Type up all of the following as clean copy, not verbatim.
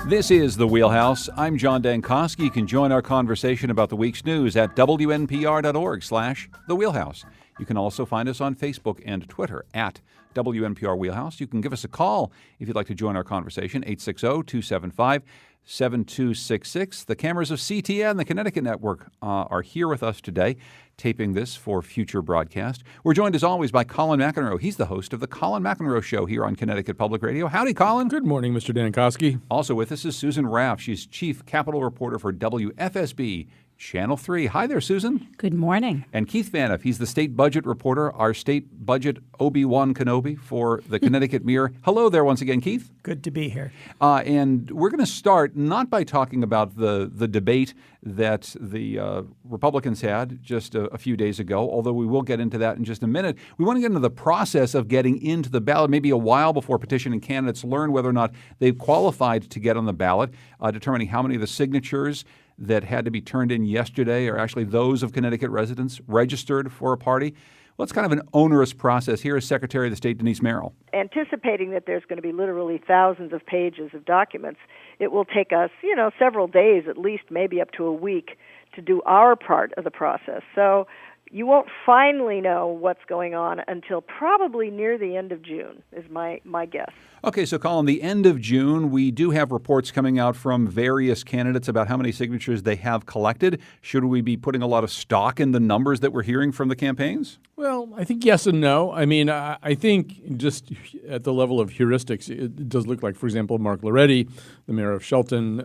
This is The Wheelhouse. I'm John Dankosky. You can join our conversation about the week's news at wnpr.org/The Wheelhouse. You can also find us on Facebook and Twitter at WNPR Wheelhouse. You can give us a call if you'd like to join our conversation, 860-275-7266. The cameras of CTN, the Connecticut Network, are here with us today, taping this for future broadcast. We're joined, as always, by Colin McEnroe. He's the host of The Colin McEnroe Show here on Connecticut Public Radio. Howdy, Colin. Good morning, Mr. Dankosky. Also with us is Susan Raff. She's Chief Capital Reporter for WFSB Channel 3. Hi there, Susan. Good morning. And Keith Vaniff, he's the state budget reporter, our state budget Obi-Wan Kenobi for the Connecticut Mirror. Hello there once again, Keith. Good to be here. And we're going to start not by talking about the debate that the Republicans had just a few days ago, although we will get into that in just a minute. We want to get into the process of getting into the ballot, maybe a while before petitioning candidates learn whether or not they've qualified to get on the ballot, determining how many of the signatures that had to be turned in yesterday are actually those of Connecticut residents registered for a party. Well, it's kind of an onerous process. Here is Secretary of the State Denise Merrill. Anticipating that there's going to be literally thousands of pages of documents, it will take us, several days, at least maybe up to a week, to do our part of the process. So you won't finally know what's going on until probably near the end of June, is my guess. Okay, so Colin, the end of June, we do have reports coming out from various candidates about how many signatures they have collected. Should we be putting a lot of stock in the numbers that we're hearing from the campaigns? Well, I think yes and no. I mean, I think just at the level of heuristics, it does look like, for example, Mark Loretti, the mayor of Shelton,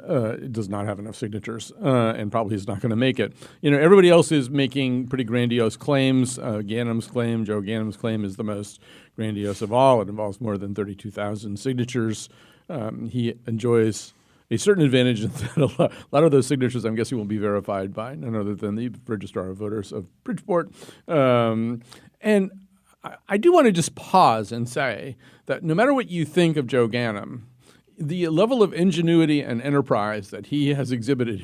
does not have enough signatures and probably is not going to make it. Everybody else is making pretty grandiose claims. Joe Ganem's claim is the most grandiose of all. It involves more than 32,000 signatures. He enjoys a certain advantage in that a lot of those signatures, I'm guessing, will be verified by none other than the Registrar of Voters of Bridgeport. And I do want to just pause and say that no matter what you think of Joe Ganem, the level of ingenuity and enterprise that he has exhibited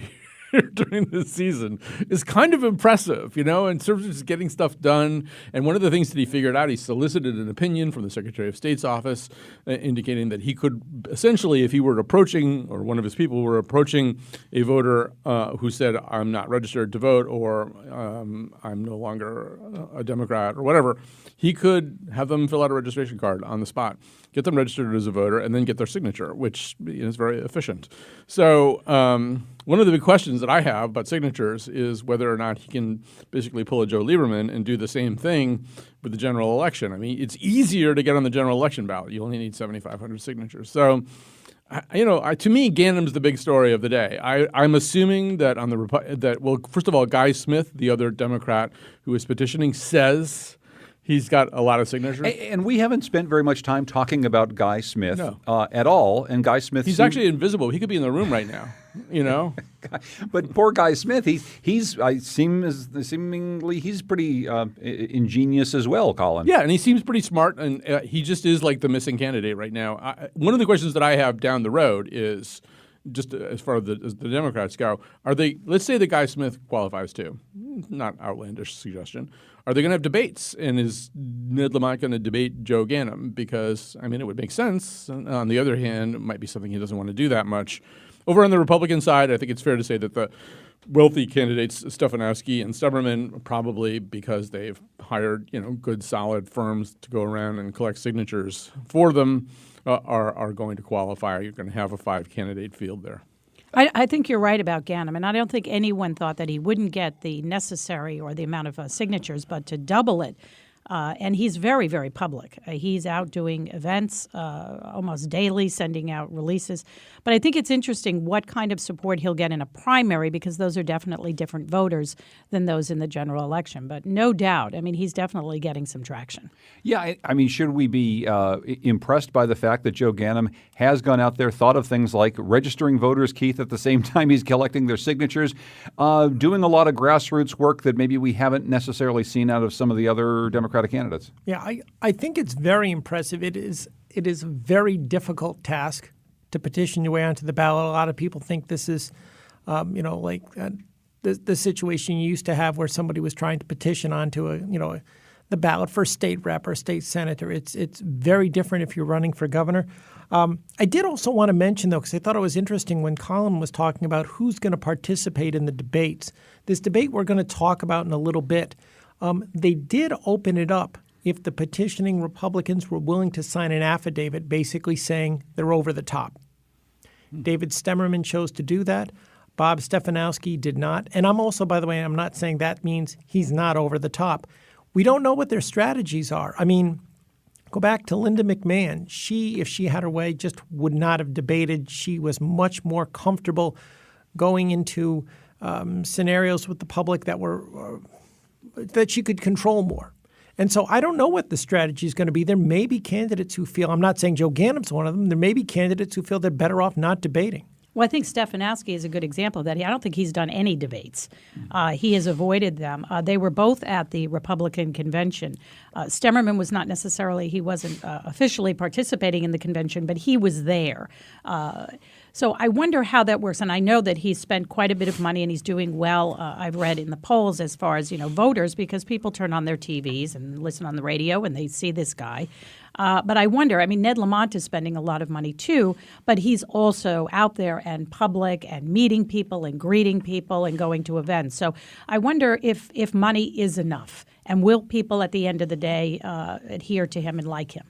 here during this season is kind of impressive, in terms of just getting stuff done. And one of the things that he figured out, he solicited an opinion from the Secretary of State's office indicating that he could essentially, if he were approaching, or one of his people were approaching a voter who said, I'm not registered to vote, or I'm no longer a Democrat, or whatever, he could have them fill out a registration card on the spot, get them registered as a voter, and then get their signature, which is very efficient. So one of the big questions that I have about signatures is whether or not he can basically pull a Joe Lieberman and do the same thing with the general election. I mean, it's easier to get on the general election ballot. You only need 7,500 signatures. So, to me, Ganem's the big story of the day. I'm assuming that first of all, Guy Smith, the other Democrat who is petitioning, says he's got a lot of signatures. And we haven't spent very much time talking about Guy Smith at all. And Guy Smith, he's actually invisible. He could be in the room right now, But poor Guy Smith, seemingly he's pretty ingenious as well, Colin. Yeah, and he seems pretty smart, and he just is like the missing candidate right now. One of the questions that I have down the road is, just as far as the Democrats go, let's say that Guy Smith qualifies too, not outlandish suggestion. Are they going to have debates? And is Ned Lamont going to debate Joe Ganem? Because, it would make sense. On the other hand, it might be something he doesn't want to do that much. Over on the Republican side, I think it's fair to say that the wealthy candidates, Stefanowski and Stubberman, probably because they've hired, good, solid firms to go around and collect signatures for them, are going to qualify. You're going to have a 5-candidate field there. I think you're right about Ganem, and I don't think anyone thought that he wouldn't get the necessary or the amount of signatures, but to double it. And he's very, very public. He's out doing events almost daily, sending out releases. But I think it's interesting what kind of support he'll get in a primary, because those are definitely different voters than those in the general election. But no doubt, he's definitely getting some traction. Yeah, should we be impressed by the fact that Joe Ganem has gone out there, thought of things like registering voters, Keith, at the same time he's collecting their signatures, doing a lot of grassroots work that maybe we haven't necessarily seen out of some of the other Democratic candidates? Yeah, I think it's very impressive. It is a very difficult task to petition your way onto the ballot. A lot of people think this is, like the situation you used to have where somebody was trying to petition onto the ballot for state rep or state senator. It's very different if you're running for governor. I did also want to mention, though, because I thought it was interesting when Colin was talking about who's going to participate in the debates. This debate we're going to talk about in a little bit, they did open it up if the petitioning Republicans were willing to sign an affidavit basically saying they're over the top. David Stemmerman chose to do that. Bob Stefanowski did not. And I'm also, by the way, I'm not saying that means he's not over the top. We don't know what their strategies are. I mean, go back to Linda McMahon. She, if she had her way, just would not have debated. She was much more comfortable going into scenarios with the public that were that she could control more. And so I don't know what the strategy is going to be. There may be candidates who feel, I'm not saying Joe Ganem's one of them, there may be candidates who feel they're better off not debating. Well, I think Stefanowski is a good example of that. I don't think he's done any debates. He has avoided them. They were both at the Republican convention. Stemmerman was not necessarily, he wasn't officially participating in the convention, but he was there. So I wonder how that works. And I know that he's spent quite a bit of money and he's doing well, I've read in the polls as far as, voters, because people turn on their TVs and listen on the radio and they see this guy. But I wonder, Ned Lamont is spending a lot of money too, but he's also out there and public and meeting people and greeting people and going to events. So I wonder if money is enough, and will people at the end of the day adhere to him and like him?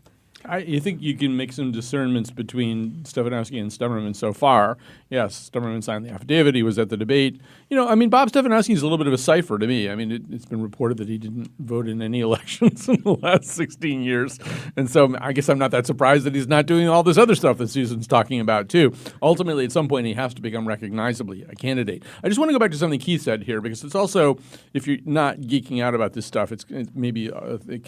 I think you can make some discernments between Stefanowski and Stemmerman so far. Yes, Stemmerman signed the affidavit. He was at the debate. Bob Stefanowski is a little bit of a cipher to me. It's been reported that he didn't vote in any elections in the last 16 years. And so I guess I'm not that surprised that he's not doing all this other stuff that Susan's talking about, too. Ultimately, at some point, he has to become recognizably a candidate. I just want to go back to something Keith said here, because it's also, if you're not geeking out about this stuff, it's maybe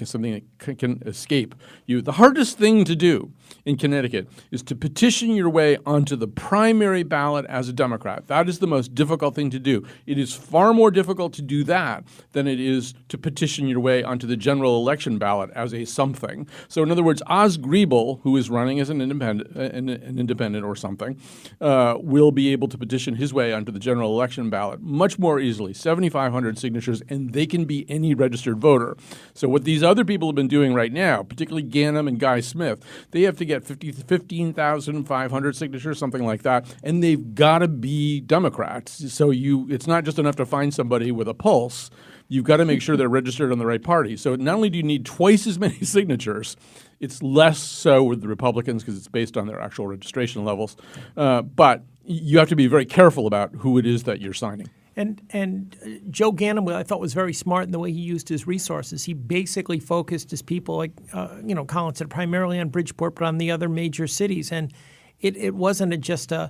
something that can escape you. The hardest thing to do in Connecticut is to petition your way onto the primary ballot as a Democrat. That is the most difficult thing to do. It is far more difficult to do that than it is to petition your way onto the general election ballot as a something. So in other words, Oz Griebel, who is running as an independent or something, will be able to petition his way onto the general election ballot much more easily, 7,500 signatures, and they can be any registered voter. So what these other people have been doing right now, particularly Ganem and Guy Smith, they have to get 15,500 signatures, something like that, and they've got to be Democrats. So it's not just enough to find somebody with a pulse. You've got to make sure they're registered on the right party. So not only do you need twice as many signatures, it's less so with the Republicans because it's based on their actual registration levels, but you have to be very careful about who it is that you're signing. And Joe Ganem, I thought, was very smart in the way he used his resources. He basically focused his people, like Colin said, primarily on Bridgeport, but on the other major cities. And it wasn't just a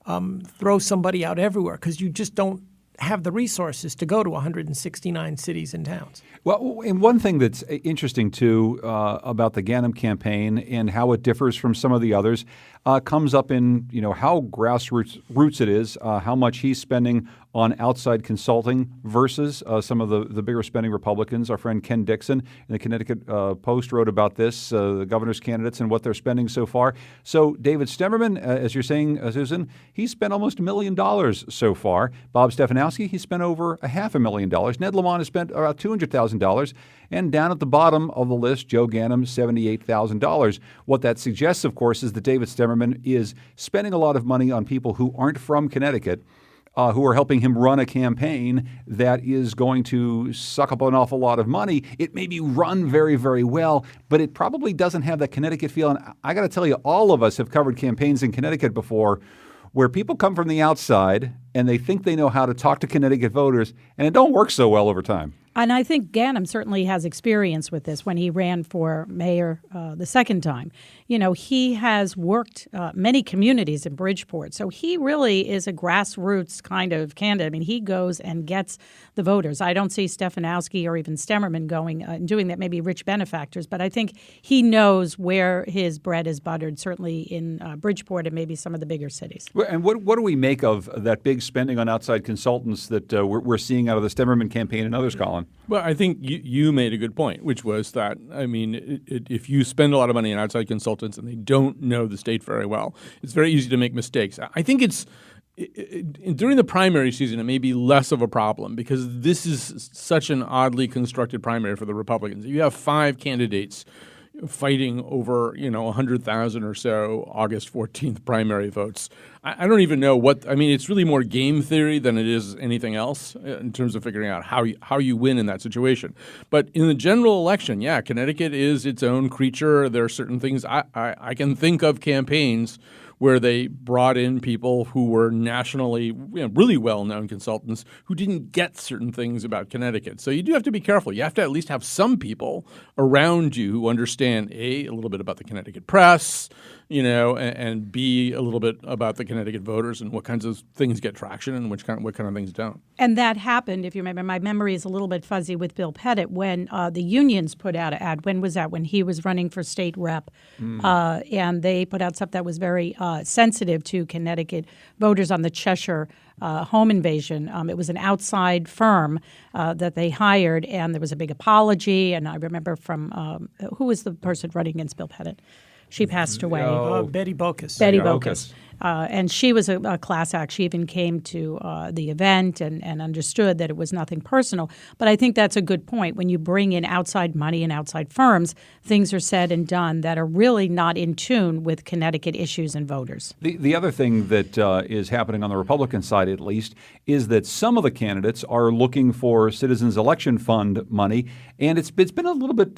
throw somebody out everywhere, because you just don't have the resources to go to 169 cities and towns. Well, and one thing that's interesting, too, about the Ganem campaign and how it differs from some of the others comes up in, how grassroots it is, how much he's spending on outside consulting versus some of the bigger spending Republicans. Our friend Ken Dixon in the Connecticut Post wrote about this, the governor's candidates and what they're spending so far. So David Stemmerman, as you're saying, Susan, he's spent almost $1 million so far. Bob Stefanowski, he spent over $500,000. Ned Lamont has spent about $200,000. And down at the bottom of the list, Joe Ganem, $78,000. What that suggests, of course, is that David Stemmerman is spending a lot of money on people who aren't from Connecticut, who are helping him run a campaign that is going to suck up an awful lot of money. It may be run very, very well, but it probably doesn't have that Connecticut feel. And I got to tell you, all of us have covered campaigns in Connecticut before where people come from the outside and they think they know how to talk to Connecticut voters, and it don't work so well over time. And I think Ganem certainly has experience with this when he ran for mayor the second time. He has worked many communities in Bridgeport. So he really is a grassroots kind of candidate. He goes and gets the voters. I don't see Stefanowski or even Stemmerman going and doing that, maybe rich benefactors. But I think he knows where his bread is buttered, certainly in Bridgeport and maybe some of the bigger cities. And what do we make of that big spending on outside consultants that we're seeing out of the Stemmerman campaign and others, Colin? Well, I think you made a good point, which was that, if you spend a lot of money on outside consultants and they don't know the state very well, it's very easy to make mistakes. I think it's during the primary season, it may be less of a problem because this is such an oddly constructed primary for the Republicans. You have 5 candidates fighting over 100,000 or so August 14th primary votes. I don't even know what – I mean, it's really more game theory than it is anything else in terms of figuring out how you win in that situation. But in the general election, yeah, Connecticut is its own creature. There are certain things I can think of campaigns where they brought in people who were nationally really well-known consultants who didn't get certain things about Connecticut. So you do have to be careful. You have to at least have some people around you who understand, A, a little bit about the Connecticut press, and B, a little bit about the Connecticut voters and what kinds of things get traction and what kind of things don't. And that happened, if you remember, my memory is a little bit fuzzy with Bill Pettit, when the unions put out an ad. When was that? When he was running for state rep. And they put out stuff that was very sensitive to Connecticut voters on the Cheshire home invasion. It was an outside firm that they hired, and there was a big apology. And I remember from who was the person running against Bill Pettit? She passed away. Betty Bocas. Betty Bocas. And she was a class act. She even came to the event and understood that it was nothing personal. But I think that's a good point. When you bring in outside money and outside firms, things are said and done that are really not in tune with Connecticut issues and voters. The other thing that is happening on the Republican side, at least, is that some of the candidates are looking for Citizens Election Fund money, and it's been a little bit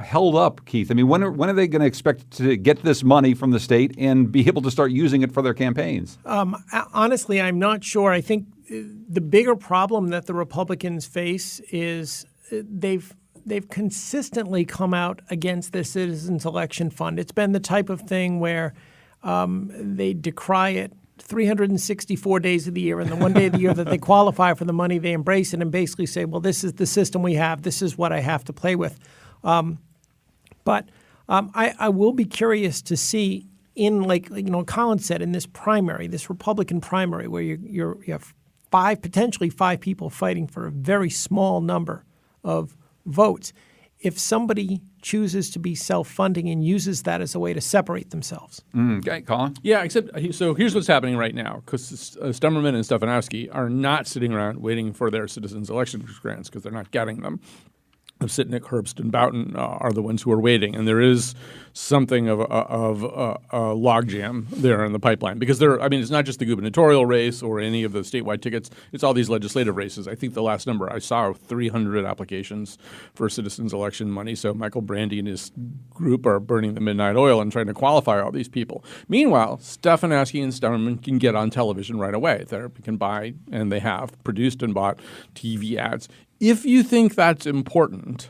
held up, Keith. I mean, when are they going to expect to get this money from the state and be able to start using it for their campaigns? Honestly, I'm not sure. I think the bigger problem that the Republicans face is they've consistently come out against the Citizens Election Fund. It's been the type of thing where they decry it 364 days of the year, and the one day of the year that they qualify for the money, they embrace it and basically say, well, this is the system we have. This is what I have to play with. But I will be curious to see in, Colin said, in this primary, this Republican primary, where you have potentially five people fighting for a very small number of votes. If somebody chooses to be self-funding and uses that as a way to separate themselves. Okay, Colin? Yeah, so here's what's happening right now, because Stemmerman and Stefanowski are not sitting around waiting for their citizens' election grants because they're not getting them. Sitnick, Herbst, and Boughton are the ones who are waiting, and there is something of a logjam there in the pipeline because it's not just the gubernatorial race or any of the statewide tickets; it's all these legislative races. I think the last number I saw 300 applications for citizens' election money. So Michael Brandy and his group are burning the midnight oil and trying to qualify all these people. Meanwhile, Stefanowski and Stemmerman can get on television right away. They can buy, and they have produced and bought TV ads. If you think that's important,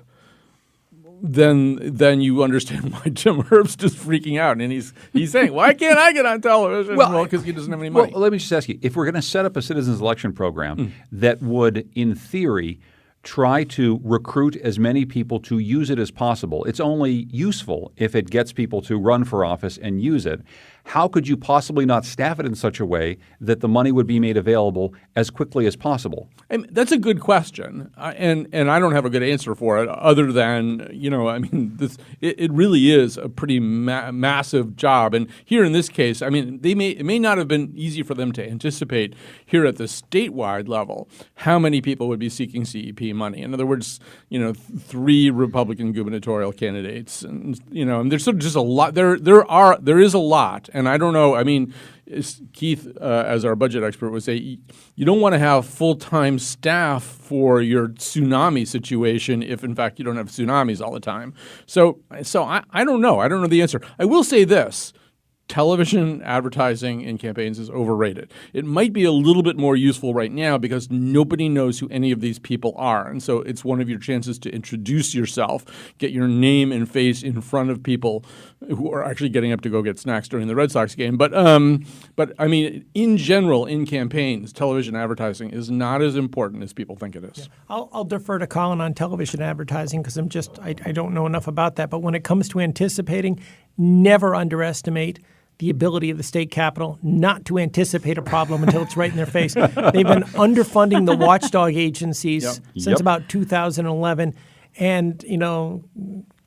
then you understand why Jim Herbst is freaking out, and he's saying, "Why can't I get on television?" Well, because he doesn't have any money. Well, let me just ask you: if we're going to set up a citizens' election program that would, in theory, try to recruit as many people to use it as possible, it's only useful if it gets people to run for office and use it. How could you possibly not staff it in such a way that the money would be made available as quickly as possible? That's a good question, and I don't have a good answer for it other than, it really is a pretty massive job. And here in this case, it may not have been easy for them to anticipate here at the statewide level how many people would be seeking CEP money. In other words, 3 Republican gubernatorial candidates, and there's sort of just a lot. There is a lot. And I don't know, Keith, as our budget expert, would say, you don't want to have full-time staff for your tsunami situation if, in fact, you don't have tsunamis all the time. So I don't know. I don't know the answer. I will say this. Television advertising in campaigns is overrated. It might be a little bit more useful right now because nobody knows who any of these people are. And so it's one of your chances to introduce yourself, get your name and face in front of people who are actually getting up to go get snacks during the Red Sox game. But in general, in campaigns, television advertising is not as important as people think it is. Yeah. I'll defer to Colin on television advertising because I don't know enough about that. But when it comes to anticipating, never underestimate the ability of the state capitol not to anticipate a problem until it's right in their face. They've been underfunding the watchdog agencies since about 2011. And,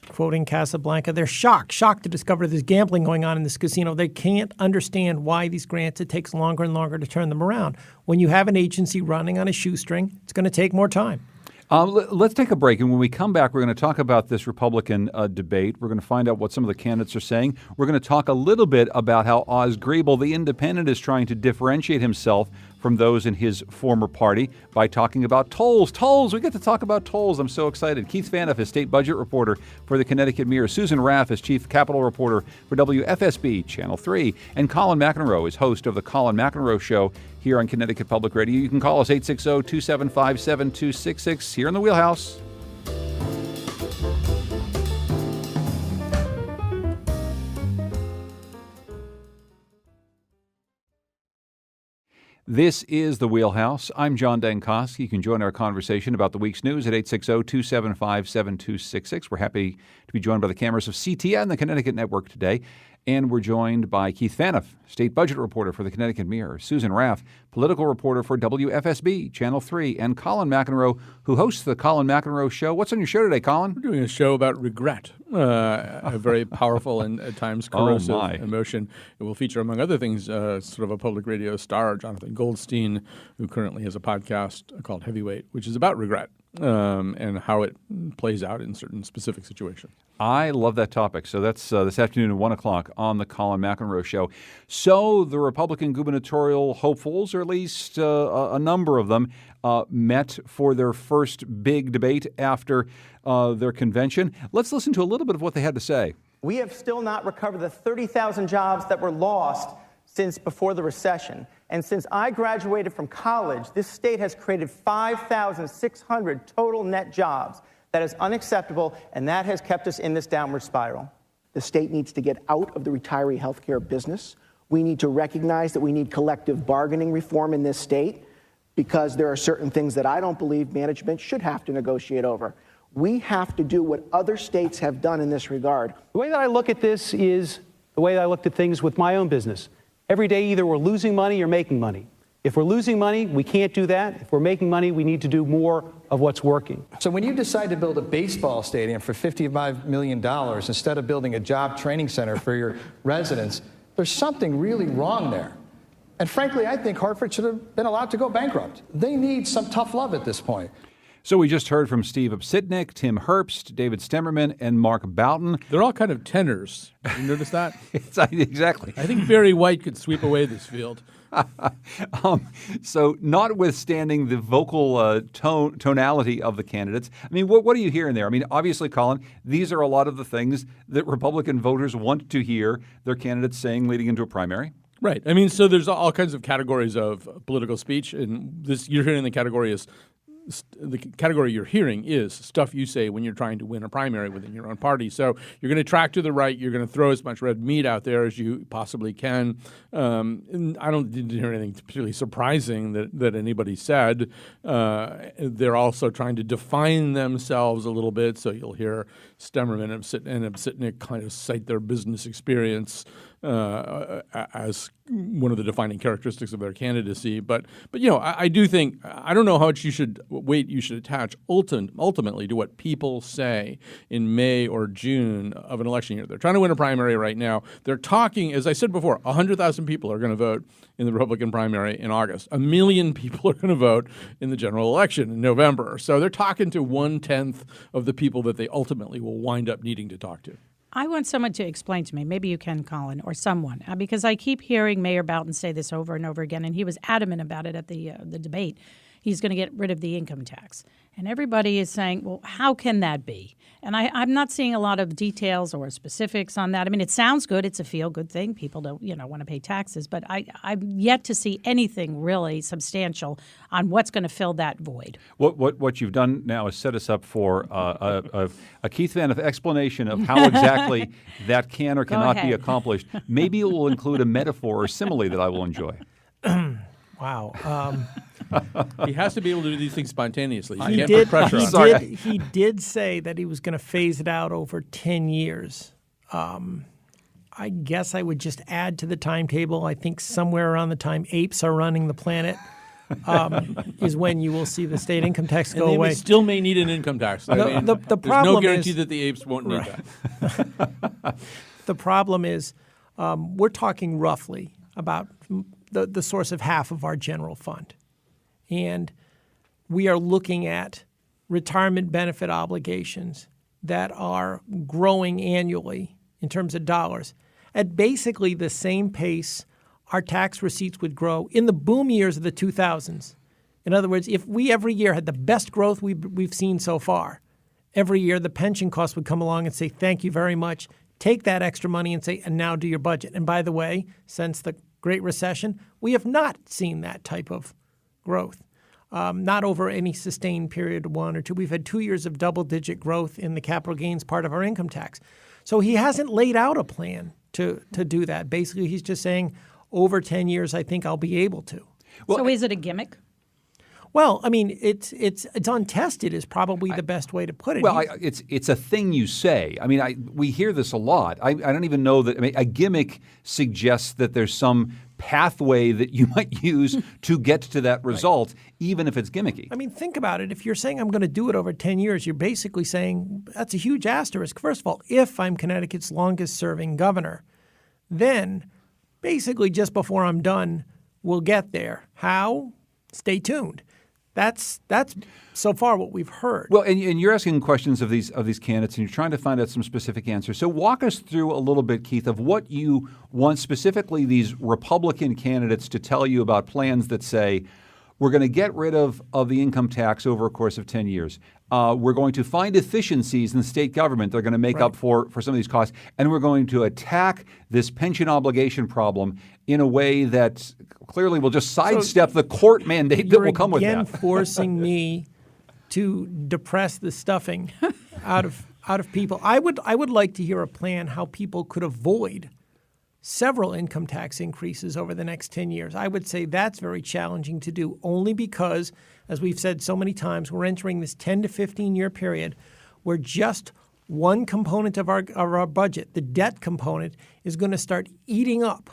quoting Casablanca, they're shocked to discover there's gambling going on in this casino. They can't understand why these grants, it takes longer and longer to turn them around. When you have an agency running on a shoestring, it's going to take more time. Let's take a break, and when we come back, we're going to talk about this Republican debate. We're going to find out what some of the candidates are saying. We're going to talk a little bit about how Oz Griebel, the independent, is trying to differentiate himself from those in his former party by talking about tolls. Tolls! We get to talk about tolls. I'm so excited. Keith Faniff is state budget reporter for the Connecticut Mirror. Susan Raff is chief capital reporter for WFSB Channel 3. And Colin McEnroe is host of The Colin McEnroe Show here on Connecticut Public Radio. You can call us 860-275-7266 here in the Wheelhouse. This is The Wheelhouse. I'm John Dankosky. You can join our conversation about the week's news at 860-275-7266. We're happy to be joined by the cameras of CTN, the Connecticut Network today. And we're joined by Keith Faniff, state budget reporter for the Connecticut Mirror, Susan Raff, political reporter for WFSB Channel 3, and Colin McEnroe, who hosts the Colin McEnroe Show. What's on your show today, Colin? We're doing a show about regret, a very powerful and at times corrosive emotion. It will feature, among other things, sort of a public radio star, Jonathan Goldstein, who currently has a podcast called Heavyweight, which is about regret and how it plays out in certain specific situations. I love that topic. So that's this afternoon at 1 o'clock on the Colin McEnroe Show. So the Republican gubernatorial hopefuls, or at least a number of them, met for their first big debate after their convention. Let's listen to a little bit of what they had to say. We have still not recovered the 30,000 jobs that were lost since before the recession. And since I graduated from college, this state has created 5,600 total net jobs. That is unacceptable, and that has kept us in this downward spiral. The state needs to get out of the retiree health care business. We need to recognize that we need collective bargaining reform in this state, because there are certain things that I don't believe management should have to negotiate over. We have to do what other states have done in this regard. The way that I look at this is the way that I looked at things with my own business. Every day, either we're losing money or making money. If we're losing money, we can't do that. If we're making money, we need to do more of what's working. So when you decide to build a baseball stadium for $55 million instead of building a job training center for your residents, there's something really wrong there. And frankly, I think Hartford should have been allowed to go bankrupt. They need some tough love at this point. So we just heard from Steve Obsitnik, Tim Herbst, David Stemmerman, and Mark Boughton. They're all kind of tenors. You notice that? Exactly. I think Barry White could sweep away this field. So notwithstanding the vocal tonality of the candidates, I mean, what are you hearing there? I mean, obviously, Colin, these are a lot of the things that Republican voters want to hear their candidates saying leading into a primary. Right. I mean, so there's all kinds of categories of political speech, and this you're hearing the category is the category you're hearing is stuff you say when you're trying to win a primary within your own party. So you're going to track to the right. You're going to throw as much red meat out there as you possibly can. And I didn't hear anything particularly surprising that anybody said. They're also trying to define themselves a little bit. So you'll hear Stemmerman and Obsitnik kind of cite their business experience as one of the defining characteristics of their candidacy. But you know, I do think, I don't know how much weight you should attach ultimately to what people say in May or June of an election year. They're trying to win a primary right now. They're talking, as I said before, 100,000 people are going to vote in the Republican primary in August. 1 million people are going to vote in the general election in November. So they're talking to 1/10 of the people that they ultimately will wind up needing to talk to. I want someone to explain to me, maybe you can, Colin, or someone, because I keep hearing Mayor Boughton say this over and over again, and he was adamant about it at the debate. He's going to get rid of the income tax. And everybody is saying, well, how can that be? And I'm not seeing a lot of details or specifics on that. I mean, it sounds good. It's a feel-good thing. People don't, want to pay taxes. But I've yet to see anything really substantial on what's going to fill that void. What you've done now is set us up for a Keith Faniff explanation of how exactly that can or cannot be accomplished. Maybe it will include a metaphor or simile that I will enjoy. Wow. He has to be able to do these things spontaneously. He did say that he was going to phase it out over 10 years. I guess I would just add to the timetable. I think somewhere around the time apes are running the planet, is when you will see the state income tax go and they away. still may need an income tax. The there's problem no guarantee is, that the apes won't need that. The problem is we're talking roughly about the source of half of our general fund. And we are looking at retirement benefit obligations that are growing annually in terms of dollars at basically the same pace our tax receipts would grow in the boom years of the 2000s. In other words, if we every year had the best growth we've seen so far, every year the pension costs would come along and say, thank you very much, take that extra money and say, and now do your budget. And by the way, since the Great Recession, we have not seen that type of growth. Not over any sustained period, 1 or 2. We've had 2 years of double-digit growth in the capital gains part of our income tax. So he hasn't laid out a plan to do that. Basically, he's just saying, over 10 years, I think I'll be able to. Well, so is it a gimmick? Well, I mean, it's untested is probably the best way to put it. Well, it's a thing you say. I mean, we hear this a lot. I don't even know that. I mean, a gimmick suggests that there's some pathway that you might use to get to that result, even if it's gimmicky. I mean, think about it. If you're saying I'm going to do it over 10 years, you're basically saying that's a huge asterisk. First of all, if I'm Connecticut's longest-serving governor, then basically just before I'm done, we'll get there. How? Stay tuned. That's so far what we've heard. Well, and you're asking questions of these candidates, and you're trying to find out some specific answers. So walk us through a little bit, Keith, of what you want specifically these Republican candidates to tell you about plans that say, we're going to get rid of the income tax over a course of 10 years. We're going to find efficiencies in the state government that are going to make up for some of these costs. And we're going to attack this pension obligation problem in a way that clearly will just sidestep the court mandate that will come with that. You're again forcing me to depress the stuffing out of people. I would like to hear a plan how people could avoid several income tax increases over the next 10 years. I would say that's very challenging to do only because, as we've said so many times, we're entering this 10 to 15-year period where just one component of our budget, the debt component, is going to start eating up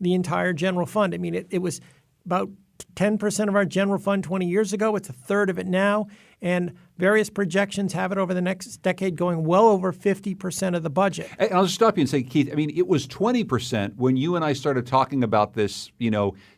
the entire general fund. I mean, it was about 10% of our general fund 20 years ago. It's a third of it now. And various projections have it over the next decade going well over 50% of the budget. And I'll just stop you and say, Keith, I mean, it was 20% when you and I started talking about this,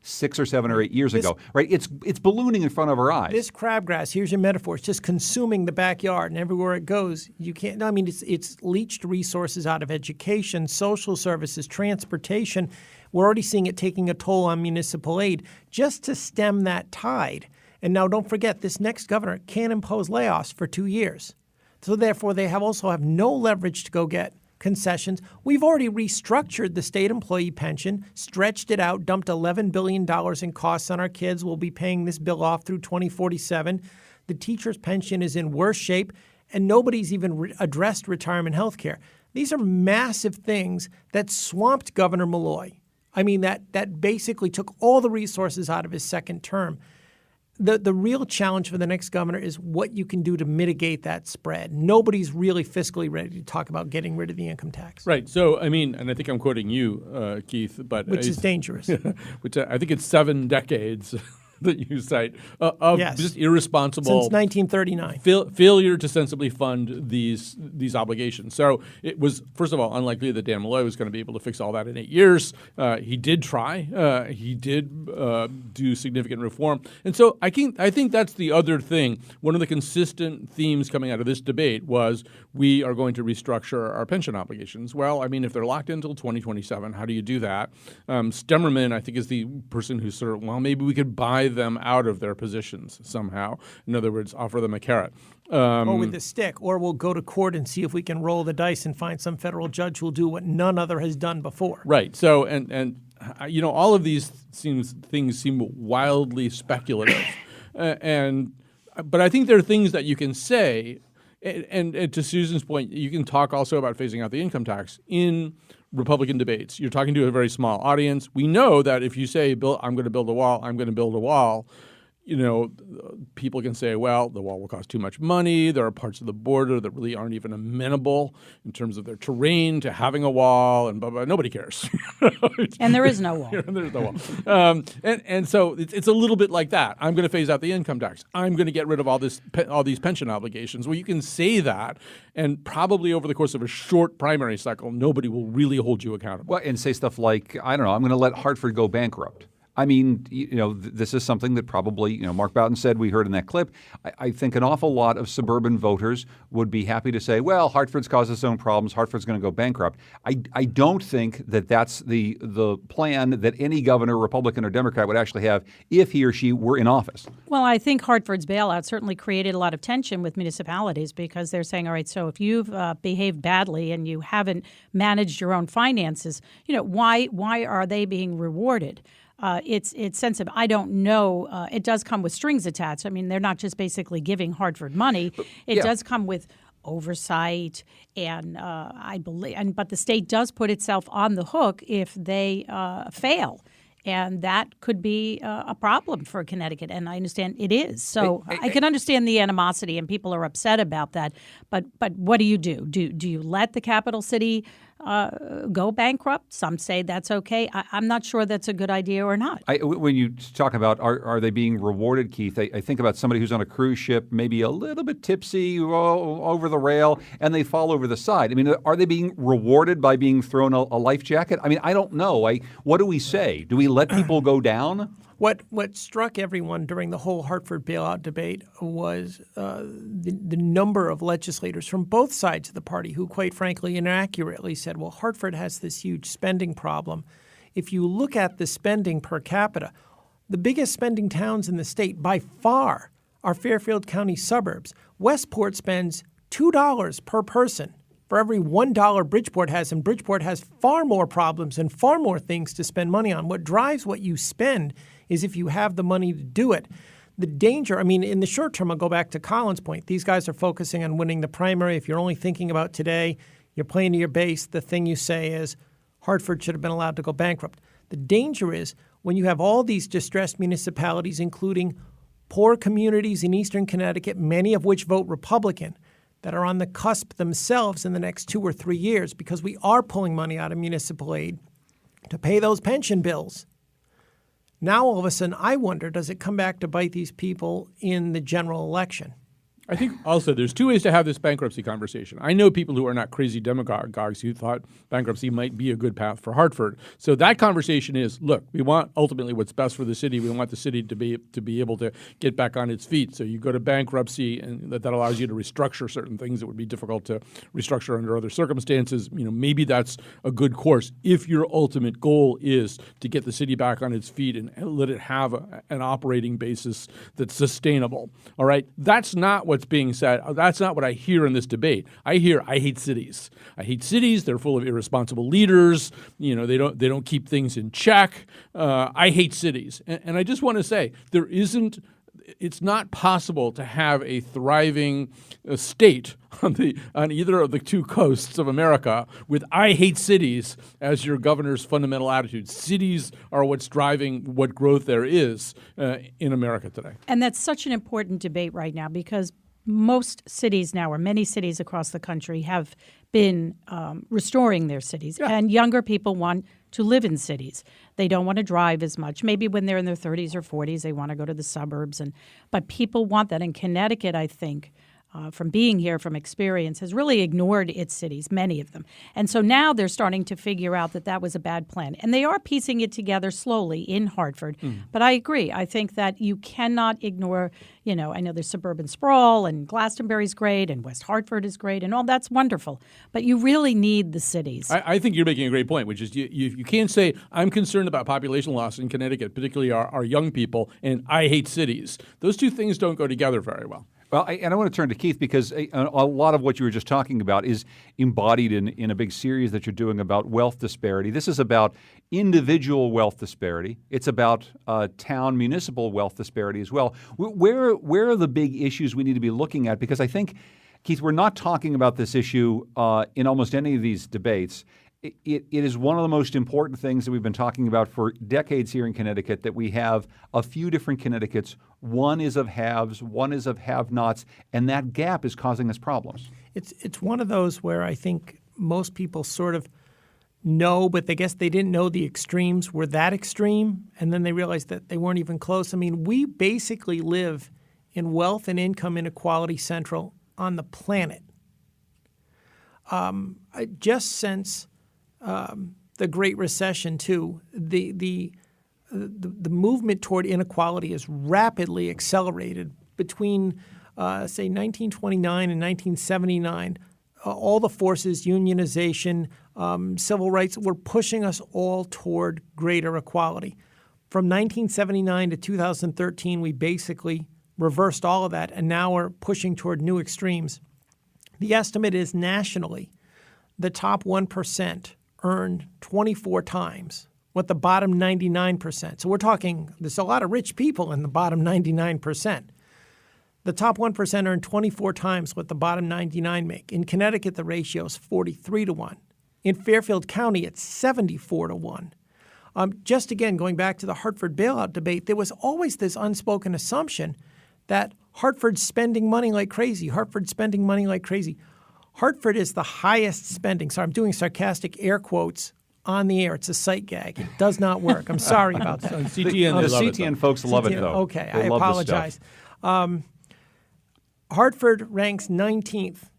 6 or 7 or 8 years ago, right? It's ballooning in front of our eyes. This crabgrass, here's your metaphor, it's just consuming the backyard, and everywhere it goes, you can't, I mean, it's leached resources out of education, social services, transportation. We're already seeing it taking a toll on municipal aid just to stem that tide. And now don't forget, this next governor can't impose layoffs for 2 years. So therefore, they also have no leverage to go get concessions. We've already restructured the state employee pension, stretched it out, dumped $11 billion in costs on our kids. We'll be paying this bill off through 2047. The teacher's pension is in worse shape, and nobody's even addressed retirement health care. These are massive things that swamped Governor Malloy. I mean, that basically took all the resources out of his second term. The real challenge for the next governor is what you can do to mitigate that spread. Nobody's really fiscally ready to talk about getting rid of the income tax. Right. So, I mean, and I think I'm quoting you, Keith, but which is dangerous. Which I think it's 7 decades that you cite of just irresponsible since 1939 failure to sensibly fund these obligations. So it was, first of all, unlikely that Dan Malloy was going to be able to fix all that in 8 years. He did try. He did do significant reform, and so I think that's the other thing. One of the consistent themes coming out of this debate was we are going to restructure our pension obligations. Well, I mean, if they're locked in until 2027, how do you do that? Stemmerman, I think, is the person who sort of, well, maybe we could buy them out of their positions somehow. In other words, offer them a carrot. Or with a stick. Or we'll go to court and see if we can roll the dice and find some federal judge who'll do what none other has done before. Right. So, and all of these things seem wildly speculative. But I think there are things that you can say, and to Susan's point, you can talk also about phasing out the income tax in Republican debates. You're talking to a very small audience. We know that if you say, I'm going to build a wall, I'm going to build a wall, people can say, well, the wall will cost too much money. There are parts of the border that really aren't even amenable in terms of their terrain to having a wall, and blah, blah. Nobody cares. And there is no wall. And there's no wall. And so it's a little bit like that. I'm going to phase out the income tax. I'm going to get rid of all these pension obligations. Well, you can say that, and probably over the course of a short primary cycle, nobody will really hold you accountable. Well, and say stuff like, I don't know, I'm going to let Hartford go bankrupt. I mean, this is something that probably, Mark Boughton said, we heard in that clip. I think an awful lot of suburban voters would be happy to say, well, Hartford's caused its own problems. Hartford's going to go bankrupt. I don't think that that's the plan that any governor, Republican or Democrat, would actually have if he or she were in office. Well, I think Hartford's bailout certainly created a lot of tension with municipalities because they're saying, all right, so if you've behaved badly and you haven't managed your own finances, why are they being rewarded? It's sensitive. I don't know. It does come with strings attached. I mean, they're not just basically giving Hartford money. It does come with oversight, and I believe, but the state does put itself on the hook if they fail. And that could be a problem for Connecticut, and I understand it is. So I can understand the animosity, and people are upset about that. But what do you do? Do you let the capital city go bankrupt? Some say that's okay. I'm not sure that's a good idea or not. When you talk about are they being rewarded, Keith, I think about somebody who's on a cruise ship, maybe a little bit tipsy, over the rail, and they fall over the side. I mean, are they being rewarded by being thrown a life jacket? I mean, I don't know. What do we say? Do we let people go down? What struck everyone during the whole Hartford bailout debate was the number of legislators from both sides of the party who, quite frankly, inaccurately said, well, Hartford has this huge spending problem. If you look at the spending per capita, the biggest spending towns in the state by far are Fairfield County suburbs. Westport spends $2 per person for every $1 Bridgeport has, and Bridgeport has far more problems and far more things to spend money on. What drives what you spend is if you have the money to do it. The danger, I mean, in the short term, I'll go back to Colin's point. These guys are focusing on winning the primary. If you're only thinking about today, you're playing to your base. The thing you say is Hartford should have been allowed to go bankrupt. The danger is when you have all these distressed municipalities, including poor communities in eastern Connecticut, many of which vote Republican, that are on the cusp themselves in the next 2 or 3 years because we are pulling money out of municipal aid to pay those pension bills. Now, all of a sudden, I wonder, does it come back to bite these people in the general election? I think also there's two ways to have this bankruptcy conversation. I know people who are not crazy demagogues who thought bankruptcy might be a good path for Hartford. So that conversation is, look, we want ultimately what's best for the city. We want the city to be able to get back on its feet. So you go to bankruptcy, and that allows you to restructure certain things that would be difficult to restructure under other circumstances. Maybe that's a good course if your ultimate goal is to get the city back on its feet and let it have an operating basis that's sustainable. All right, that's not what's being said. That's not what I hear in this debate. I hear I hate cities. I hate cities. They're full of irresponsible leaders. They don't keep things in check. I hate cities. And I just want to say it's not possible to have a thriving state on either of the two coasts of America with I hate cities as your governor's fundamental attitude. Cities are what's driving what growth there is in America today. And that's such an important debate right now because most cities now, or many cities across the country, have been restoring their cities. Yeah. And younger people want to live in cities. They don't want to drive as much. Maybe when they're in their 30s or 40s, they want to go to the suburbs. But people want that. In Connecticut, I think, from being here, from experience, has really ignored its cities, many of them. And so now they're starting to figure out that was a bad plan. And they are piecing it together slowly in Hartford. But I agree. I think that you cannot ignore, I know there's suburban sprawl and Glastonbury's great and West Hartford is great and all that's wonderful. But you really need the cities. I think you're making a great point, which is you can't say, I'm concerned about population loss in Connecticut, particularly our young people, and I hate cities. Those two things don't go together very well. Well, and I want to turn to Keith because a lot of what you were just talking about is embodied in a big series that you're doing about wealth disparity. This is about individual wealth disparity. It's about town municipal wealth disparity as well. Where are the big issues we need to be looking at? Because I think, Keith, we're not talking about this issue in almost any of these debates. it is one of the most important things that we've been talking about for decades here in Connecticut, that we have a few different Connecticut's. One is of haves, one is of have-nots, and that gap is causing us problems. It's one of those where I think most people sort of know, but I guess they didn't know the extremes were that extreme, and then they realized that they weren't even close. I mean, we basically live in wealth and income inequality central on the planet. Just since the Great Recession, too, the movement toward inequality has rapidly accelerated between, say, 1929 and 1979. All the forces, unionization, civil rights, were pushing us all toward greater equality. From 1979 to 2013, we basically reversed all of that, and now we're pushing toward new extremes. The estimate is nationally, the top 1% earned 24 times what the bottom 99%. So we're talking, there's a lot of rich people in the bottom 99%. The top 1% earn 24 times what the bottom 99 make. In Connecticut, the ratio is 43-1. In Fairfield County, it's 74-1. Just again, going back to the Hartford bailout debate, there was always this unspoken assumption that Hartford's spending money like crazy. Hartford's spending money like crazy. Hartford is the highest spending. So I'm doing sarcastic air quotes on the air. It's a sight gag. It does not work. I'm sorry about that. CTN, The CTN folks love it, though. Okay, They I love this apologize. stuff. Hartford ranks 19th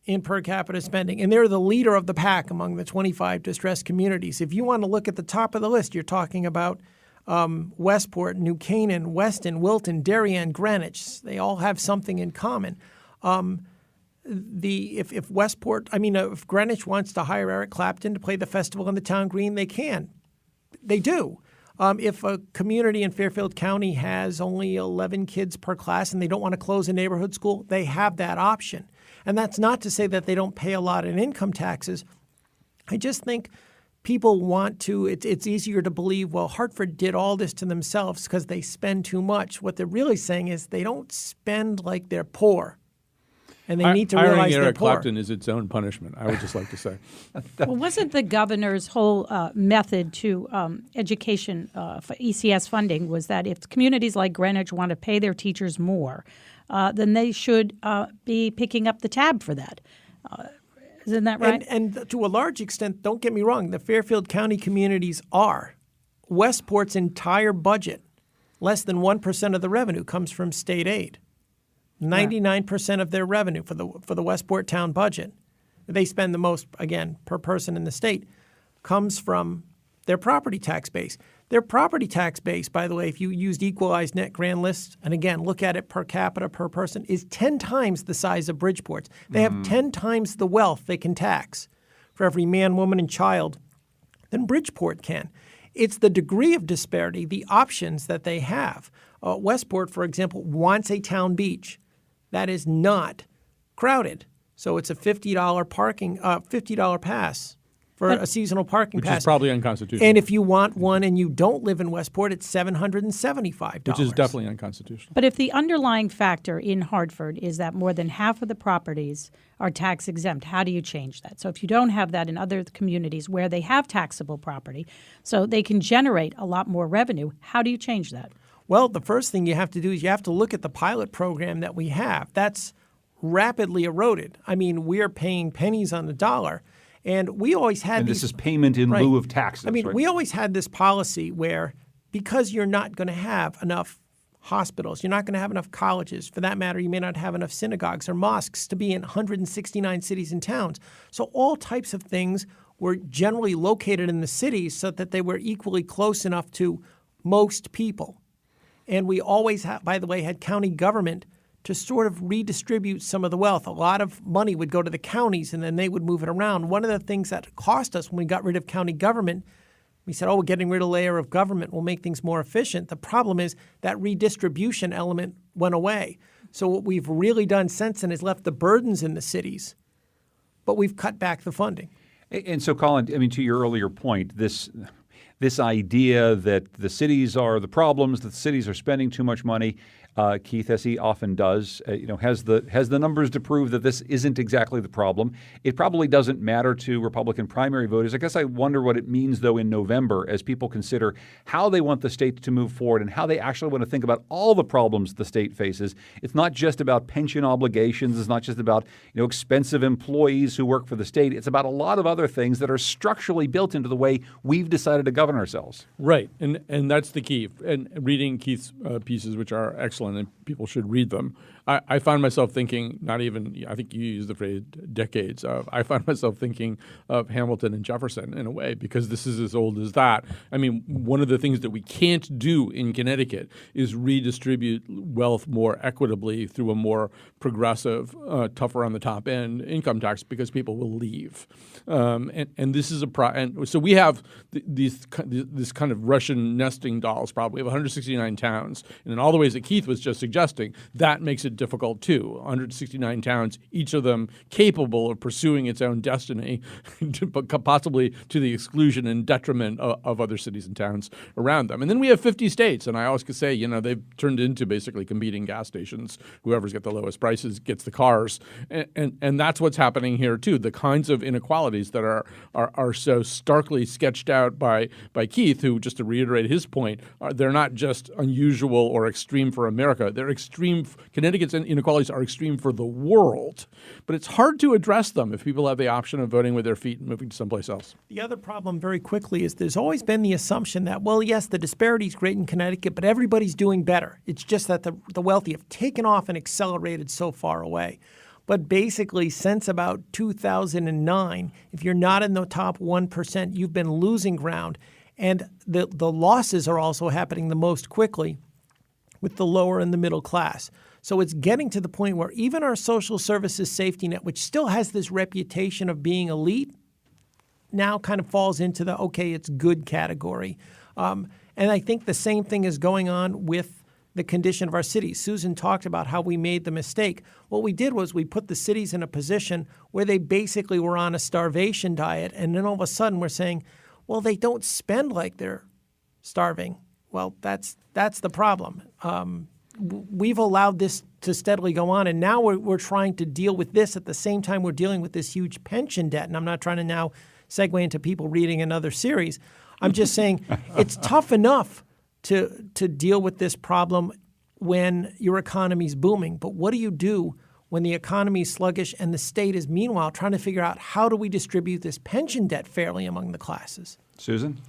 in per capita spending, and they're the leader of the pack among the 25 distressed communities. If you want to look at the top of the list, you're talking about Westport, New Canaan, Weston, Wilton, Darien, Greenwich. They all have something in common. If Greenwich wants to hire Eric Clapton to play the festival on the town green, they can. They do. If a community in Fairfield County has only 11 kids per class and they don't want to close a neighborhood school, they have that option. And that's not to say that they don't pay a lot in income taxes. I just think people want to, it's easier to believe, well, Hartford did all this to themselves because they spend too much. What they're really saying is they don't spend like they're poor. And they need to realize hiring they're Eric poor. Clapton is its own punishment, I would just like to say. Well, wasn't the governor's whole method to education for ECS funding was that if communities like Greenwich want to pay their teachers more, then they should be picking up the tab for that. Isn't that right? And to a large extent, don't get me wrong, the Fairfield County communities are. Westport's entire budget, less than 1% of the revenue, comes from state aid. 99% of their revenue for the Westport town budget, they spend the most, again, per person in the state, comes from their property tax base. Their property tax base, by the way, if you used equalized net grand lists, and again, look at it per capita per person, is 10 times the size of Bridgeport's. They have 10 times the wealth they can tax for every man, woman, and child than Bridgeport can. It's the degree of disparity, the options that they have. Westport, for example, wants a town beach that is not crowded. So it's a $50 pass for a seasonal parking pass. Which is probably unconstitutional. And if you want one and you don't live in Westport, it's $775. Which is definitely unconstitutional. But if the underlying factor in Hartford is that more than half of the properties are tax exempt, how do you change that? So if you don't have that in other communities where they have taxable property, so they can generate a lot more revenue, how do you change that? Well, the first thing you have to do is you have to look at the pilot program that we have. That's rapidly eroded. I mean, we're paying pennies on the dollar. And we always had this is payment in lieu of taxes. I mean, right? we always had this policy where because you're not going to have enough hospitals, you're not going to have enough colleges. For that matter, you may not have enough synagogues or mosques to be in 169 cities and towns. So all types of things were generally located in the cities so that they were equally close enough to most people. And we always, by the way, had county government to sort of redistribute some of the wealth. A lot of money would go to the counties, and then they would move it around. One of the things that cost us when we got rid of county government, we said, we're getting rid of a layer of government. We'll make things more efficient. The problem is that redistribution element went away. So what we've really done since then is left the burdens in the cities, but we've cut back the funding. And so, Colin, I mean, to your earlier point, this this idea that the cities are the problems, that the cities are spending too much money. Keith, as he often does, has the numbers to prove that this isn't exactly the problem. It probably doesn't matter to Republican primary voters. I guess I wonder what it means, though, in November as people consider how they want the state to move forward and how they actually want to think about all the problems the state faces. It's not just about pension obligations. It's not just about expensive employees who work for the state. It's about a lot of other things that are structurally built into the way we've decided to govern ourselves. Right, and that's the key. And reading Keith's pieces, which are excellent, and people should read them, I find myself thinking, not even, I think you used the phrase decades of, I find myself thinking of Hamilton and Jefferson in a way, because this is as old as that. I mean, one of the things that we can't do in Connecticut is redistribute wealth more equitably through a more progressive, tougher on the top end income tax, because people will leave. And this is and so we have this kind of Russian nesting dolls problem. We have 169 towns, and in all the ways that Keith was just suggesting, that makes it difficult too. 169 towns, each of them capable of pursuing its own destiny, but possibly to the exclusion and detriment of other cities and towns around them. And then we have 50 states, and I always could say, they've turned into basically competing gas stations. Whoever's got the lowest prices gets the cars, and that's what's happening here too. The kinds of inequalities that are so starkly sketched out by Keith, who, just to reiterate his point, they're not just unusual or extreme for America. They're extreme. Connecticut's inequalities are extreme for the world, but it's hard to address them if people have the option of voting with their feet and moving to someplace else. The other problem, very quickly, is there's always been the assumption that, well, yes, the disparity is great in Connecticut, but everybody's doing better. It's just that the wealthy have taken off and accelerated so far away. But basically, since about 2009, if you're not in the top 1%, you've been losing ground. And the losses are also happening the most quickly with the lower and the middle class. So it's getting to the point where even our social services safety net, which still has this reputation of being elite, now kind of falls into the, okay, it's good category. And I think the same thing is going on with the condition of our cities. Susan talked about how we made the mistake. What we did was we put the cities in a position where they basically were on a starvation diet, and then all of a sudden we're saying, well, they don't spend like they're starving. Well, that's the problem. We've allowed this to steadily go on, and now we're trying to deal with this at the same time we're dealing with this huge pension debt. And I'm not trying to now segue into people reading another series. I'm just saying it's tough enough to deal with this problem when your economy's booming. But what do you do when the economy is sluggish and the state is meanwhile trying to figure out how do we distribute this pension debt fairly among the classes? Susan?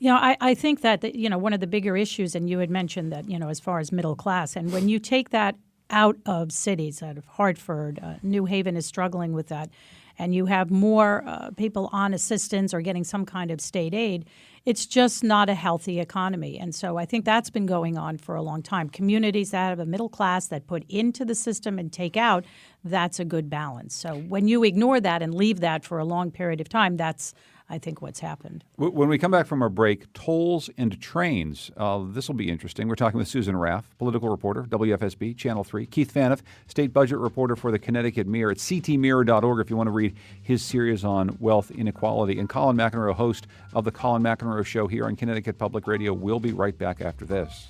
I think that one of the bigger issues, and you had mentioned that, as far as middle class, and when you take that out of cities, out of Hartford, New Haven is struggling with that, and you have more people on assistance or getting some kind of state aid, it's just not a healthy economy. And so I think that's been going on for a long time. Communities that have a middle class that put into the system and take out, that's a good balance. So when you ignore that and leave that for a long period of time, that's, I think, what's happened. When we come back from our break, tolls and trains. This will be interesting. We're talking with Susan Raff, political reporter, WFSB, Channel 3. Keith Faniff, state budget reporter for the Connecticut Mirror at ctmirror.org if you want to read his series on wealth inequality. And Colin McEnroe, host of The Colin McEnroe Show here on Connecticut Public Radio. We'll be right back after this.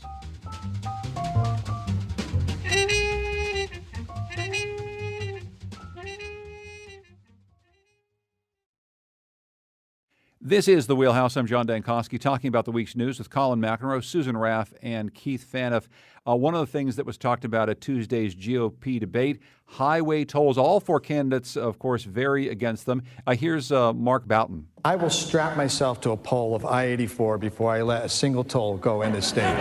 This is The Wheelhouse. I'm John Dankosky, talking about the week's news with Colin McEnroe, Susan Raff, and Keith Faniff. One of the things that was talked about at Tuesday's GOP debate, highway tolls. All four candidates, of course, very against them. Here's Mark Boughton. I will strap myself to a pole of I-84 before I let a single toll go in the state.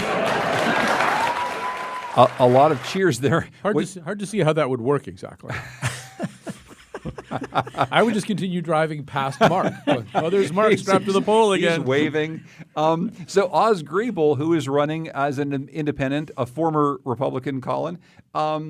A lot of cheers there. Hard to see how that would work exactly. I would just continue driving past Mark. Oh, there's Mark strapped to the pole again. He's waving. So Oz Griebel, who is running as an independent, a former Republican, Colin,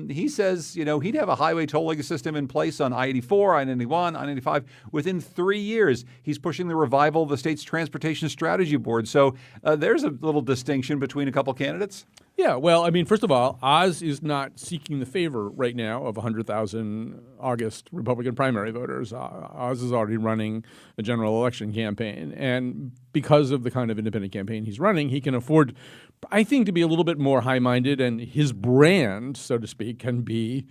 he says, he'd have a highway tolling system in place on I-84, I-91, I-95 within 3 years. He's pushing the revival of the state's Transportation Strategy Board. So there's a little distinction between a couple candidates. Yeah, well, I mean, first of all, Oz is not seeking the favor right now of 100,000 August Republican primary voters. Oz is already running a general election campaign. And because of the kind of independent campaign he's running, he can afford, I think, to be a little bit more high-minded, and his brand, so to speak, can be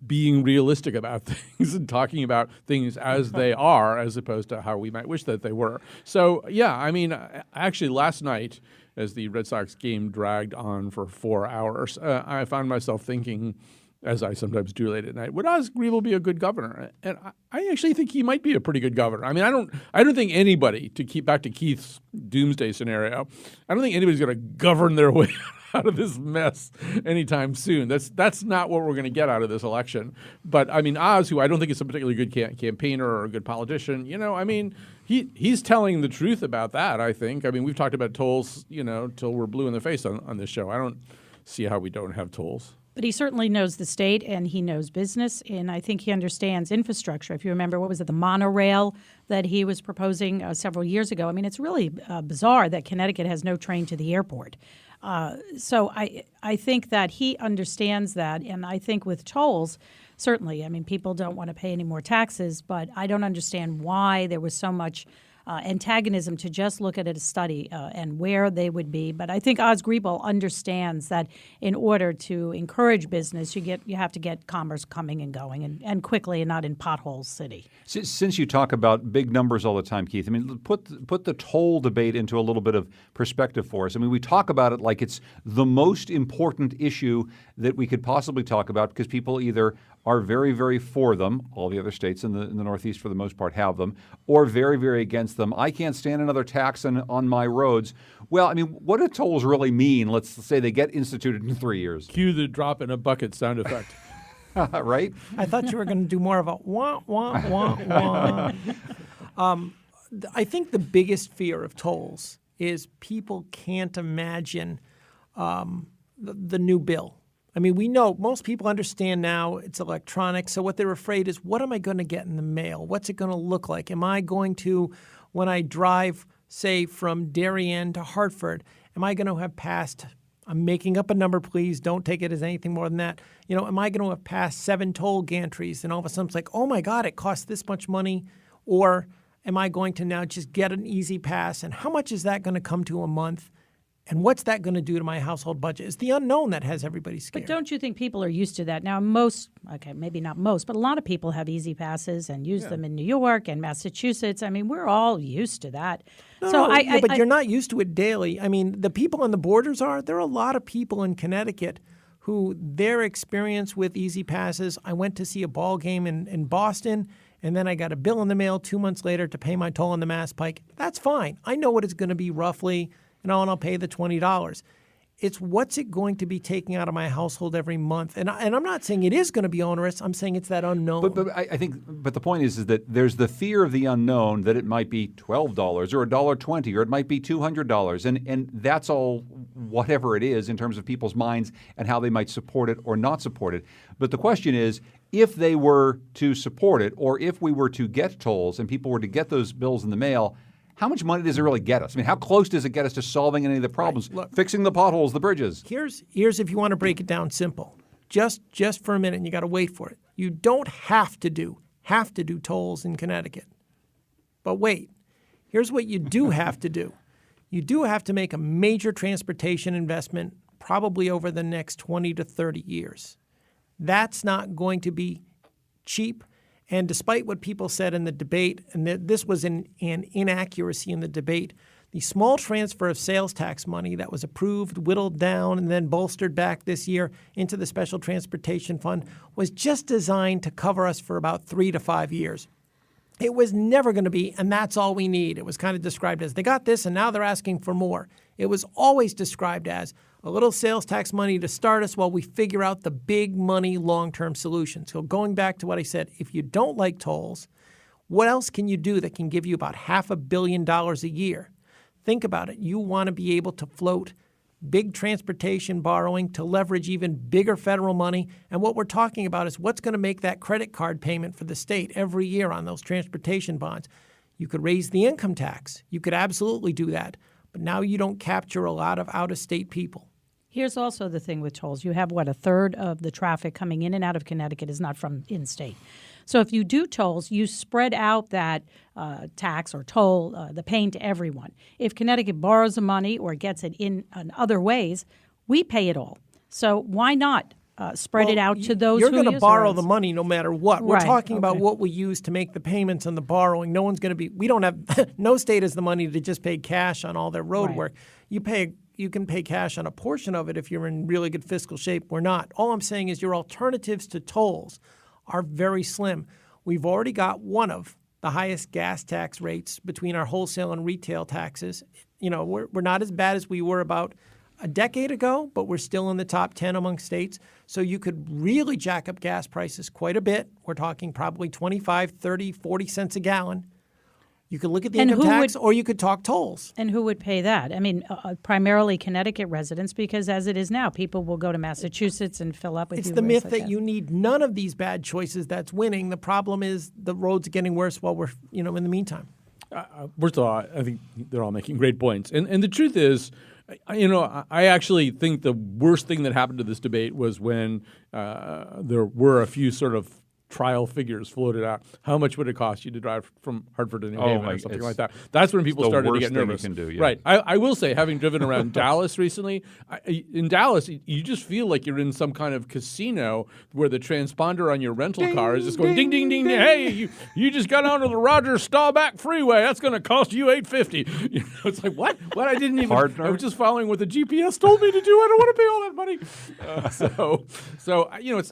being realistic about things and talking about things as they are as opposed to how we might wish that they were. So, yeah, I mean, actually last night, as the Red Sox game dragged on for 4 hours, I found myself thinking, as I sometimes do late at night, would Oz Griebel be a good governor? And I actually think he might be a pretty good governor. I mean, I don't think anybody, to keep back to Keith's doomsday scenario, I don't think anybody's going to govern their way out of this mess anytime soon. That's not what we're going to get out of this election. But I mean, Oz, who I don't think is a particularly good campaigner or a good politician, I mean, he's telling the truth about that. I think. I mean, we've talked about tolls, till we're blue in the face on this show. I don't see how we don't have tolls. But he certainly knows the state and he knows business, and I think he understands infrastructure. If you remember, what was it, the monorail that he was proposing several years ago? I mean, it's really bizarre that Connecticut has no train to the airport. So I think that he understands that, and I think with tolls, certainly, I mean, people don't want to pay any more taxes, but I don't understand why there was so much antagonism to just look at a study and where they would be. But I think Oz Griebel understands that in order to encourage business, you have to get commerce coming and going and quickly and not in pothole city. Since you talk about big numbers all the time, Keith, I mean, put the toll debate into a little bit of perspective for us. I mean, we talk about it like it's the most important issue that we could possibly talk about because people either are very, very for them, all the other states in the Northeast for the most part have them, or very, very against them. I can't stand another tax on my roads. Well, I mean, what do tolls really mean? Let's say they get instituted in 3 years. Cue the drop in a bucket sound effect. Right? I thought you were going to do more of a wah, wah, wah, wah. I think the biggest fear of tolls is people can't imagine the new bill. I mean, we know most people understand now it's electronic. So what they're afraid is, what am I going to get in the mail? What's it going to look like? Am I going to, when I drive, say, from Darien to Hartford, am I going to have passed, I'm making up a number, please, don't take it as anything more than that. Am I going to have passed 7 toll gantries? And all of a sudden it's like, oh my God, it costs this much money. Or am I going to now just get an easy pass? And how much is that going to come to a month? And what's that going to do to my household budget? It's the unknown that has everybody scared. But don't you think people are used to that? Now, maybe not most, but a lot of people have easy passes and use them in New York and Massachusetts. I mean, we're all used to that. But you're not used to it daily. I mean, the people on the borders are. There are a lot of people in Connecticut who their experience with easy passes, I went to see a ball game in Boston, and then I got a bill in the mail 2 months later to pay my toll on the Mass Pike. That's fine. I know what it's going to be roughly. And I'll pay the $20. It's what's it going to be taking out of my household every month. And I'm not saying it is going to be onerous. I'm saying it's that unknown. But I think the point is that there's the fear of the unknown that it might be $12 or $1.20 or it might be $200. And that's all whatever it is in terms of people's minds and how they might support it or not support it. But the question is, if they were to support it or if we were to get tolls and people were to get those bills in the mail, how much money does it really get us? I mean, how close does it get us to solving any of the problems, fixing the potholes, the bridges? Here's if you want to break it down simple. Just for a minute, and you got to wait for it. You don't have to do tolls in Connecticut. But wait, here's what you do have to do. You do have to make a major transportation investment probably over the next 20 to 30 years. That's not going to be cheap. And despite what people said in the debate, and this was an inaccuracy in the debate, the small transfer of sales tax money that was approved, whittled down, and then bolstered back this year into the Special Transportation Fund was just designed to cover us for about 3 to 5 years. It was never going to be, and that's all we need. It was kind of described as, they got this, and now they're asking for more. It was always described as a little sales tax money to start us while we figure out the big money long-term solution. So going back to what I said, if you don't like tolls, what else can you do that can give you about $500 million a year? Think about it. You want to be able to float big transportation borrowing to leverage even bigger federal money. And what we're talking about is what's going to make that credit card payment for the state every year on those transportation bonds. You could raise the income tax. You could absolutely do that. But now you don't capture a lot of out-of-state people. Here's also the thing with tolls. You have, a third of the traffic coming in and out of Connecticut is not from in-state. So if you do tolls, you spread out that tax or toll, the pain to everyone. If Connecticut borrows the money or gets it in other ways, we pay it all. So why not spread it out to those who use You're going to borrow roads? the money no matter what. We're Right, talking about okay. what we use to make the payments on the borrowing. No one's going to be. We don't have. No state has the money to just pay cash on all their road Right. work. You can pay cash on a portion of it if you're in really good fiscal shape. We're not. All I'm saying is your alternatives to tolls are very slim. We've already got one of the highest gas tax rates between our wholesale and retail taxes. We're not as bad as we were about a decade ago, but we're still in the top 10 among states. So you could really jack up gas prices quite a bit. We're talking probably 25, 30, 40 cents a gallon. You could look at the And income who tax, would- or you could talk tolls. And who would pay that? I mean, primarily Connecticut residents, because as it is now, people will go to Massachusetts and fill up with It's you the rates myth like that you need none of these bad choices that's winning. The problem is the roads are getting worse while we're, in the meantime. First of all, I think they're all making great points. And the truth is, I actually think the worst thing that happened to this debate was when there were a few sort of trial figures floated out. How much would it cost you to drive from Hartford to New Haven or something like that? That's when people the started to worst get thing you nervous. can do, yeah. Right. I will say, having driven around Dallas recently, in Dallas, you just feel like you're in some kind of casino where the transponder on your rental car is just going ding, ding, ding, ding. Hey, you just got onto the Rogers Staubach Freeway. That's going to cost you $850. It's like, what? What? I didn't even. Partner. I was just following what the GPS told me to do. I don't want to pay all that money. So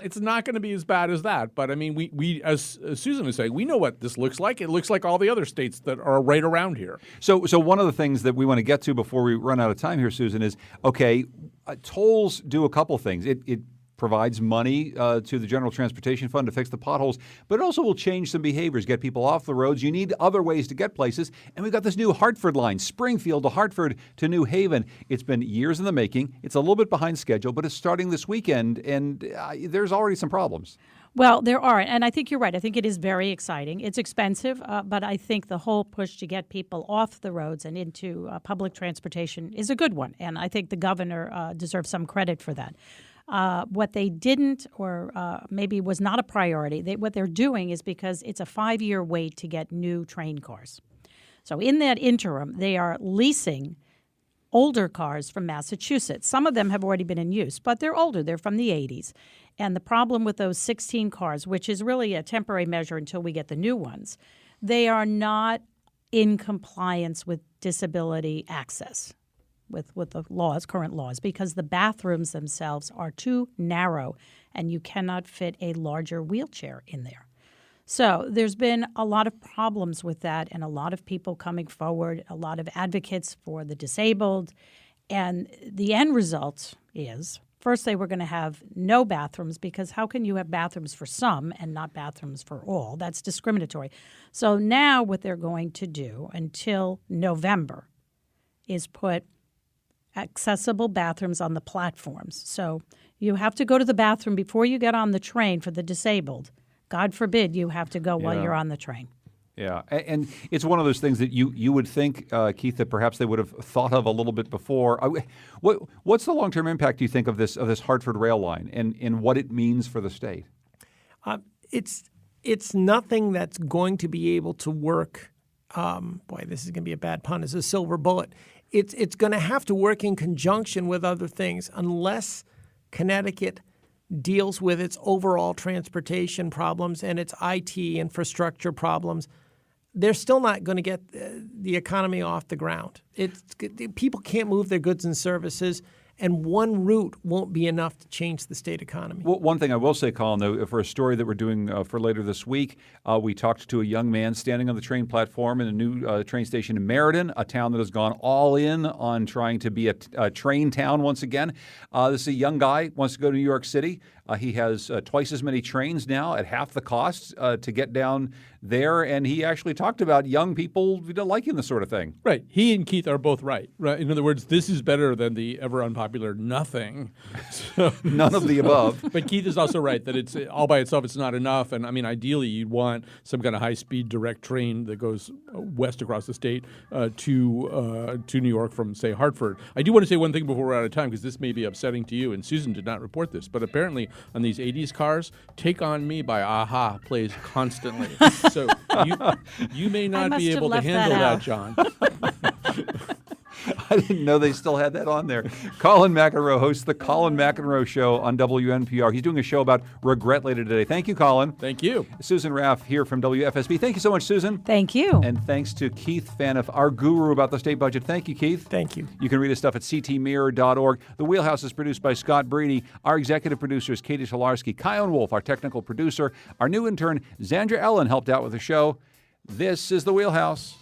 it's not going to be as bad as that. But I mean, we as Susan was saying, we know what this looks like. It looks like all the other states that are right around here. So one of the things that we want to get to before we run out of time here, Susan, is, okay, tolls do a couple things. It provides money to the General Transportation Fund to fix the potholes, but it also will change some behaviors, get people off the roads. You need other ways to get places, and we've got this new Hartford line, Springfield to Hartford to New Haven. It's been years in the making. It's a little bit behind schedule, but it's starting this weekend, and there's already some problems. Well, there are, and I think you're right. I think it is very exciting. It's expensive, but I think the whole push to get people off the roads and into public transportation is a good one, and I think the governor deserves some credit for that. What they didn't, or maybe was not a priority, what they're doing is because it's a 5-year wait to get new train cars. So in that interim, they are leasing older cars from Massachusetts. Some of them have already been in use, but they're older. They're from the 80s. And the problem with those 16 cars, which is really a temporary measure until we get the new ones, they are not in compliance with disability access, with the laws, current laws, because the bathrooms themselves are too narrow and you cannot fit a larger wheelchair in there. So there's been a lot of problems with that and a lot of people coming forward, a lot of advocates for the disabled. And the end result is, first they were going to have no bathrooms, because how can you have bathrooms for some and not bathrooms for all? That's discriminatory. So now what they're going to do until November is put accessible bathrooms on the platforms. So you have to go to the bathroom before you get on the train for the disabled. God forbid you have to go while you're on the train. Yeah, and it's one of those things that you would think, Keith, that perhaps they would have thought of a little bit before. What's the long-term impact, do you think, of this Hartford rail line and what it means for the state? It's nothing that's going to be able to work. Boy, this is going to be a bad pun. It's a silver bullet. It's going to have to work in conjunction with other things unless Connecticut deals with its overall transportation problems and its IT infrastructure problems. They're still not going to get the economy off the ground. People can't move their goods and services, and one route won't be enough to change the state economy. Well, one thing I will say, Colin, though, for a story that we're doing for later this week, we talked to a young man standing on the train platform in a new train station in Meriden, a town that has gone all in on trying to be a train town once again. This is a young guy, wants to go to New York City. He has twice as many trains now at half the cost to get down there, and he actually talked about young people liking this sort of thing. Right. He and Keith are both right. Right. In other words, this is better than the ever unpopular nothing. So, None of the above. But Keith is also right that it's all by itself, it's not enough. And I mean, ideally, you'd want some kind of high-speed direct train that goes west across the state to New York from, say, Hartford. I do want to say one thing before we're out of time, because this may be upsetting to you, and Susan did not report this, but apparently on these 80s cars, Take On Me by Aha plays constantly. So you may not must be have able to left that handle out. that, John. I didn't know they still had that on there. Colin McEnroe hosts the Colin McEnroe Show on WNPR. He's doing a show about regret later today. Thank you, Colin. Thank you. Susan Raff here from WFSB. Thank you so much, Susan. Thank you. And thanks to Keith Faniff, our guru about the state budget. Thank you, Keith. Thank you. You can read his stuff at ctmirror.org. The Wheelhouse is produced by Scott Breedy. Our executive producer is Katie Tolarski. Kion Wolf, our technical producer. Our new intern, Zandra Ellen, helped out with the show. This is The Wheelhouse.